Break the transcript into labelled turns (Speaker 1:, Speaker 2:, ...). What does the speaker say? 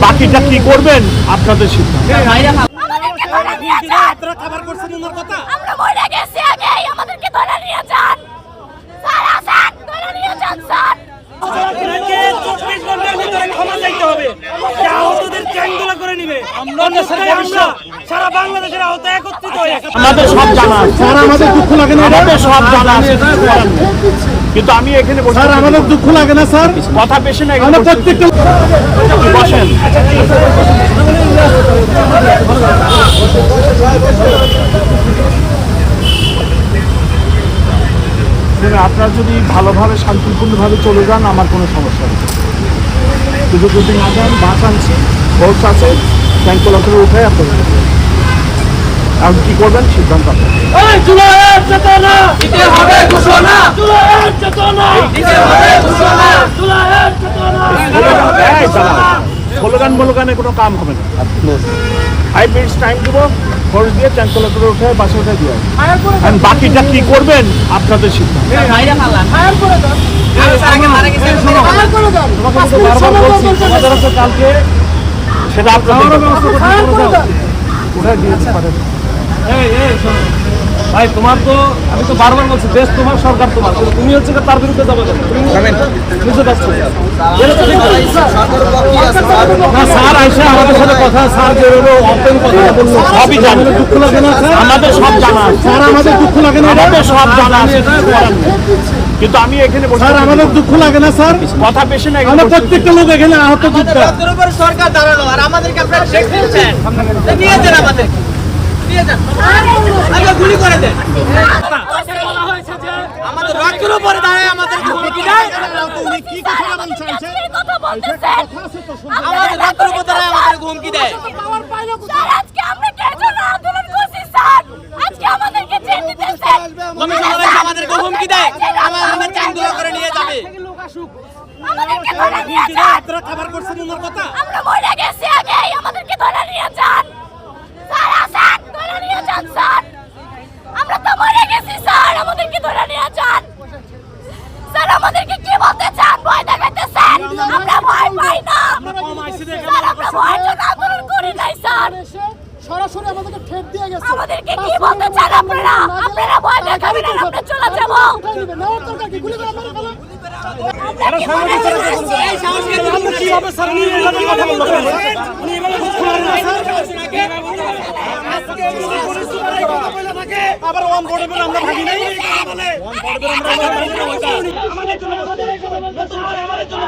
Speaker 1: বাকিটা কি করবেন আপনাদের সিদ্ধান্ত।
Speaker 2: আপনারা খাবার করছেন ওনার কথা।
Speaker 3: আমরা মরে গেছি আগে, আমাদেরকে ধরে নিয়ে যান স্যার, আসেন ধরে নিয়ে যান স্যার।
Speaker 2: আপনাকে 24 ঘন্টার ভিতরে ক্ষমা চাইতে হবে। আহতদের চ্যাংদোলা করে নিবে। আমরা সারা বাংলাদেশের আহত একত্রিত হয়ে
Speaker 1: আমাদের সব জানা আছে
Speaker 4: স্যার, আমাদের দুঃখ লাগে না?
Speaker 1: আমাদের সব জানা আছে, কিন্তু আমি এখানে বসে
Speaker 4: স্যার, আমাদের দুঃখ লাগে না স্যার?
Speaker 1: কথা বেশি না,
Speaker 4: আমরা প্রত্যেকটা
Speaker 1: বসেন। আপনারা যদি ভালোভাবে শান্তিপূর্ণভাবে চলে যান আমার কোনো সমস্যা নেই, কিন্তু যদি না যান বাস আনছি, ফোর্স আছে, ট্যাঙ্কলা করে উঠে আপনাদের এখন কি করবেন সিদ্ধান্ত স্লোগান মোলোগানে কোনো কাম হবে না। 5 মিনিটস টাইম দেবো, ফোর্স দিয়ে ট্যাঙ্কলা করে উঠে বাসে উঠে দিয়ে এখন বাকিটা কি করবেন আপনাদের সিদ্ধান্ত। কালকে সেটা আপনাদের উঠে দিয়েছে পারেন।
Speaker 4: ভাই, তোমার তো আমি তো বারবার বলছি, দেশ তোমার, সরকার তোমার, কিন্তু তুমি হচ্ছে তার বিরুদ্ধে যাবে না। বুঝতে পারছো না? স্যার আইসা আমাদের সাথে কথা, স্যার যেভাবে ওপেন কথা বললো,
Speaker 1: সবই জানি।
Speaker 4: দুঃখ লাগে না স্যার?
Speaker 1: আমাদের সব জানা আছে
Speaker 4: স্যার, আমাদের দুঃখ লাগে না?
Speaker 1: আমাদের সব জানা আছে, কিন্তু আমি এখানে বসে
Speaker 4: স্যার, আমাদের দুঃখ লাগে না স্যার?
Speaker 1: কথা বেশি না,
Speaker 4: আমরা প্রত্যেকটা লোক এখানে আহত যোদ্ধা।
Speaker 2: সরকার দাঁড়ালো আর আমাদেরকে আপনারা শেখ দিচ্ছেন। নিয়ে যান আমাদেরকে, নিয়ে যান, আগে গুলি করে দেন। আমাদের রক্তের উপরে দাঁড়ায় আমাদেরকে হুমকি দেয়।
Speaker 4: কি কথা বলছেন?
Speaker 3: কথা বলতেছেন
Speaker 2: আমাদের রক্তের উপরে দাঁড়ায় আমাদেরকে হুমকি দেয়।
Speaker 3: স্যার, আজকে আমরা কেন আন্দোলন করছি স্যার? আজকে আমাদেরকে জেল দিতেছেন।
Speaker 2: কমিশনার এসে আমাদেরকে হুমকি দেয়, আমাদের চ্যাংদোলা করে নিয়ে যাবে।
Speaker 3: আমাদেরকে ধরে নিয়ে যান।
Speaker 2: আপনারা খাবার করছেন ওনার কথা।
Speaker 3: আমরা মরে গেছি আগে, আমাদেরকে ধরে নিয়ে যান স্যার, আসেন ধরে নিয়ে যান স্যার। আমরা তো মরে গেছি স্যার, আমাদেরকে ধরে নিয়ে যান স্যার। আমাদেরকে কি বলতে চান? ভয় দেখাইতেছেন? আমরা ভয় পাই না স্যার, আমরা ভয়ের জন্য আন্দোলন করি নাই স্যার।
Speaker 4: সরাসরি আমাদেরকে ঠেট দিয়ে গেছে।
Speaker 3: আমাদেরকে কি বলতে চান আপনারা? আপনারা ভয় দেখাবেন আর আমরা চলে যাবো।
Speaker 4: নেওয়ার দরকার কি? গুলি করে মেরে ফেলো।
Speaker 3: আমরা কি মরে গেছি?
Speaker 2: এই সাহসকে আমরা কিভাবে স্যার উনি এভাবে কথা বলতে পারেন? উনি এভাবে কথা থাকে আবার ওয়ান বোর্ডে বলে আমরা ভাগি নাই বলে ওয়ান বোর্ডে আমরা আমাদের জন্য আমাদের জন্য